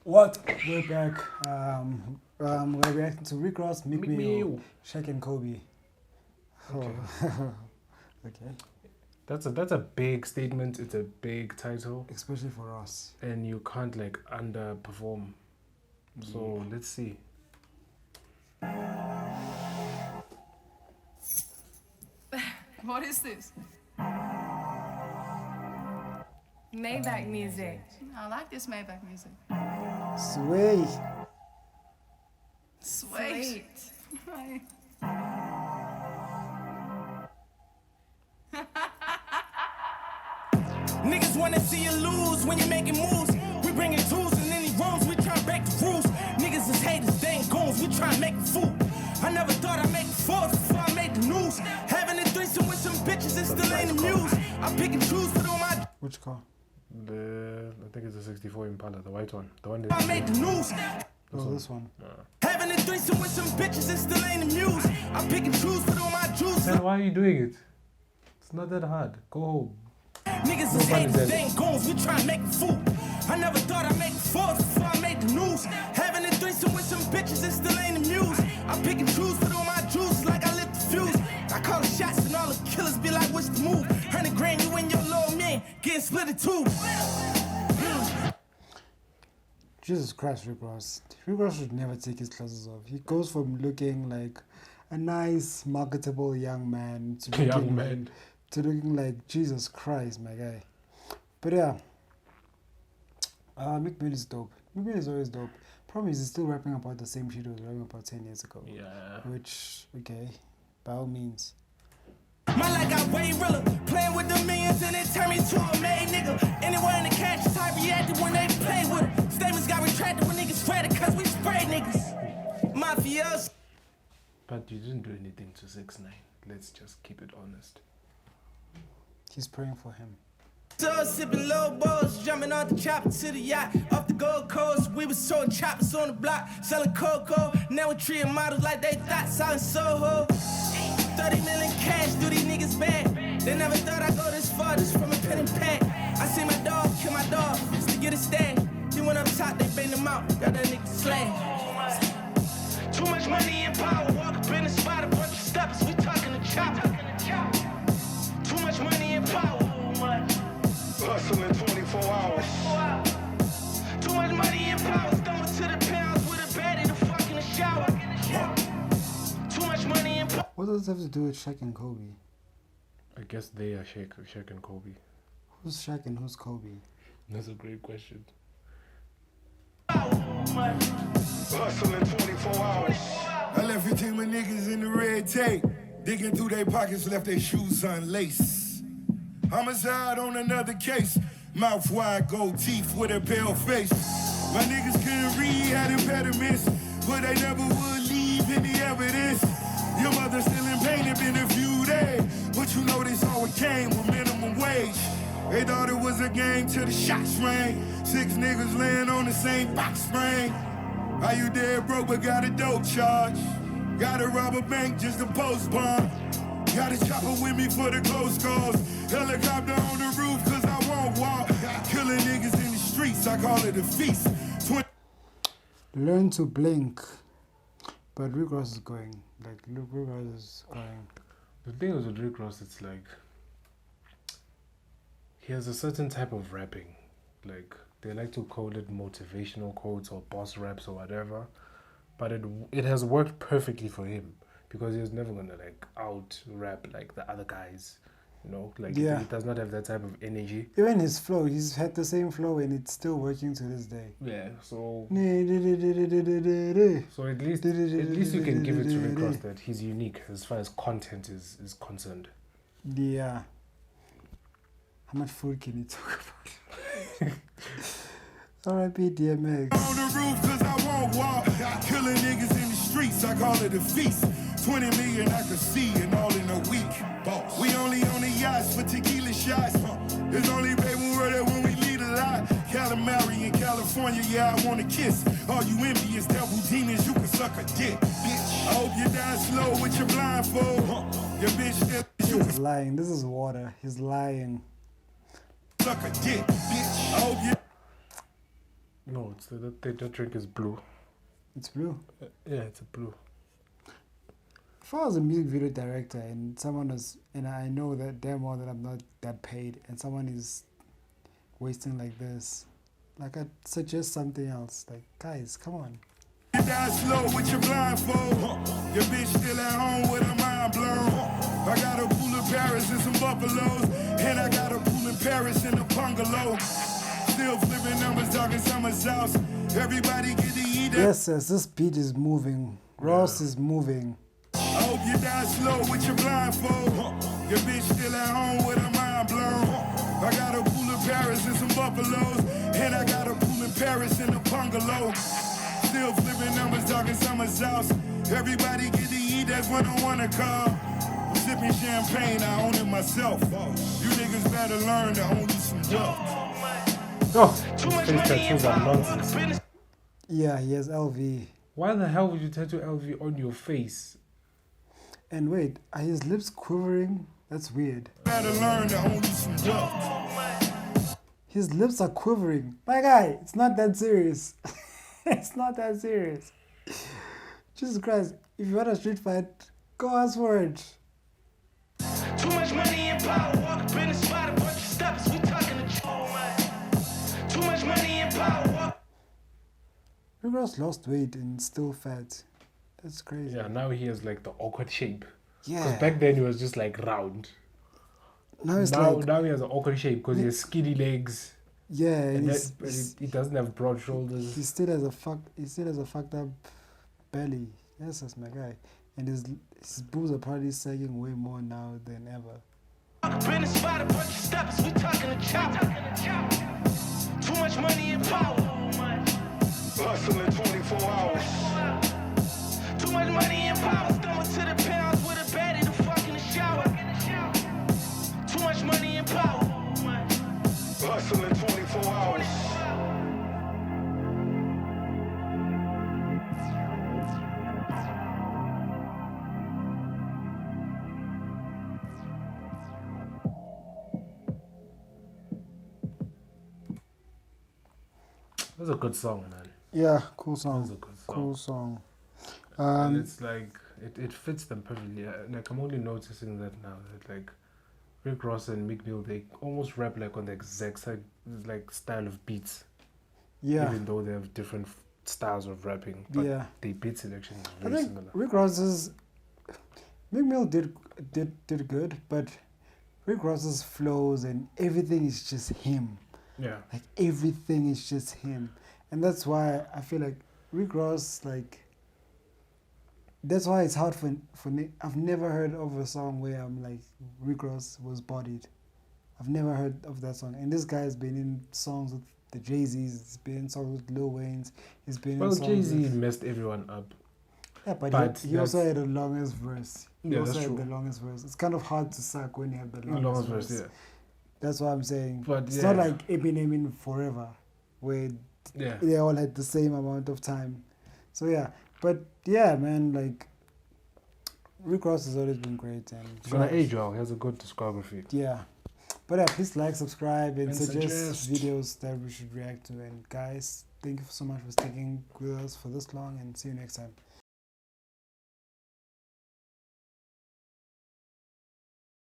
What? We're back. We're reacting to Rick Ross, Meek Mill, SHAQ and Kobe. Okay. Oh. Okay. That's a big statement. It's a big title, Especially for us. and you can't like underperform. So let's see. What is this? Maybach music. I like this Maybach music. Sweet. Sweet. Niggas wanna see you lose when you're making moves. We bringing tools in any rooms, we try to break the rules. Niggas is haters, they ain't goons, we try to make a fool. I never thought I'd make fours before I made the news. Having a threesome with some bitches, it still ain't the muse. I pick and choose, put on my... Which car? I think it's a 64 Impala, the white one. The one I made the news. This one. Having a threesome with some bitches, it still ain't the muse. I pick and choose, put on my juice. Then why are you doing it? It's not that hard. Go home. Niggas is haters, they ain't goons, we try to make a fool. I never thought I'd make fours before I made the news. Having a threesome with some bitches, it still ain't the muse. I pick and choose, put on my juice like I lit the fuse. I call the shots and all the killers be like, what's the move? 100 grand, you and your little man getting split in two. Jesus Christ, Rick Ross. Rick Ross should never take his clothes off. He goes from looking like a nice, marketable young man to looking like Jesus Christ, my guy. But yeah, Meek Mill is dope. Meek Mill is always dope. Problem is, he's still rapping about the same shit he was rapping about 10 years ago. Yeah. Which, okay, by all means. My life got way realer. Playing with the millions and it turned me to a made nigga. Anywhere in the cash is how reacted when they play with it. Statements got retracted when niggas read cause we spray niggas. Mafias. But you didn't do anything to 6ix9ine. Let's just keep it honest. He's praying for him. So sipping low balls, jumping off the chopper to the yacht. Off the Gold Coast, we was throwing choppers on the block, selling cocoa. Now we treating models like they thought, selling Soho. 30 million cash, do these niggas bad. They never thought I'd go this far, just from a pen and pad. I see my dog kill my dog, just to get a stag. He went up top, they banged him out, got that nigga slain. Too much money and power, walk up in the spot, a bunch of steppers, we talking to chopper. Too much money and power. Hustling 24 hours. Too much money and power. Stumble to the pounds with a baddie to fuck in the shower. Too much money and power. What does this have to do with SHAQ and Kobe? I guess they are SHAQ and Kobe. Who's SHAQ and who's Kobe? That's a great question. Hustling 24 hours. I left 15 my niggas in the red tape. Digging through their pockets, left their shoes unlaced. Homicide on another case. Mouth wide, gold teeth with a pale face. My niggas couldn't read, had impediments, but they never would leave any evidence. Your mother still in pain, it been a few days, but you know this all it came with minimum wage. They thought it was a game till the shots rang. 6 niggas laying on the same box spring. How you dead broke but got a dope charge? Gotta rob a bank just to post bond. Got a chopper with me for the close calls. Helicopter on the roof cause I won't walk. Killing niggas in the streets, I call it a feast. Learn to blink. But Rick Ross is going. Like, Rick Ross is going. The thing is with Rick Ross, it's like he has a certain type of rapping. Like, they like to call it motivational quotes or boss raps or whatever. But it has worked perfectly for him because he's never gonna like out rap like the other guys, you know. Like he does not have that type of energy. Even his flow, he's had the same flow and it's still working to this day. Yeah, so So at least you can give it to Rick Ross that he's unique as far as content is concerned. Yeah. How much food can you talk about? R.I.P. DMX. On the roof cause I won't walk. Killing niggas in the streets, I call it a feast. 20 million I could see and all in a week. We only on the yachts for tequila shots. There's only baby word when we lead a lot. Calamari in California, yeah, I wanna kiss. All you envious devil demons, you can suck a dick, bitch. I hope you die slow with your blindfold. Your bitch still He's lying. This is water. He's lying. suck a dick, bitch. I hope you No, it's the drink is blue. It's blue. Yeah, it's a blue. If I was a music video director and someone was, and I know that damn well that I'm not that paid, and someone is wasting like this, like I'd suggest something else. Like, guys, come on. You die slow with your blindfold. Your bitch still at home with her mind blown. I got a pool in Paris and some buffaloes. And I got a pool in Paris and a bungalow. Still flipping numbers, talking summer sauce. Everybody get to eat that. Yes, this beat is moving. Ross is moving. I hope you die slow with your blindfold. Your bitch still at home with her mind blown. I got a pool in Paris and some buffaloes. And I got a pool in Paris and a bungalow. Still flipping numbers, talking summer sauce. Everybody get to eat, that's what I wanna call. I'm sipping champagne, I own it myself. You niggas better learn to own you some wealth. Oh, his face tattoos are nonsense. Yeah, he has LV. Why the hell would you tattoo LV on your face? And wait, are his lips quivering? That's weird. Better learn to own you some wealth. His lips are quivering. My guy, it's not that serious. It's not that serious. Jesus Christ, if you want a street fight, go ask for it. Too much money and power. Walk up in the spot, a bunch of steps. We talking to too much money and power. Rick Ross lost weight and still fat. That's crazy. Yeah, now he has like the awkward shape. Yeah. Because back then he was just like round. Now it's now, like, now he has an awkward shape because he has skinny legs. yeah, And he's, he doesn't have broad shoulders. he still has a fucked up belly. Yes, that's my guy. And his boobs are probably sagging way more now than ever. Walk up in the spot, a bunch of steps. We talking to chop. Too much money and power. Hustling 24 hours. Too much money and power. Stumble to the pounds with a baddie to fuck in the shower. Too much money and power. Hustling 24 hours. That's a good song, man. Yeah, cool That's song. a good song. Cool song. And it's like it fits them perfectly. Like I'm only noticing that now that like Rick Ross and Meek Mill, they almost rap like on the exact same like style of beats. Yeah. Even though they have different styles of rapping, but Yeah. their beat selection is I very think similar. Rick Ross's Meek Mill did good, but Rick Ross's flows and everything is just him. Yeah. Like everything is just him, and that's why I feel like Rick Ross, like, that's why it's hard for me. I've never heard of a song where I'm like, Rick Ross was bodied. I've never heard of that song, and this guy's been in songs with the Jay-Z's, he's been in songs with Lil Wayne's, he's been Well, in songs Jay-Z with, messed everyone up. yeah, but but he also had the longest verse. He Yeah, also that's had true. the longest verse. It's kind of hard to suck when you have the longest, Longest verse, yeah. That's what I'm saying. But It's yeah. not like Eminem in Forever, where Yeah. they all had the same amount of time. So yeah, but yeah, man, like Rick Ross has always been great, and He's gonna age well. He has a good discography. yeah. But yeah, please like, subscribe, and And suggest suggest. videos that we should react to. And guys, thank you so much for sticking with us for this long, and see you next time.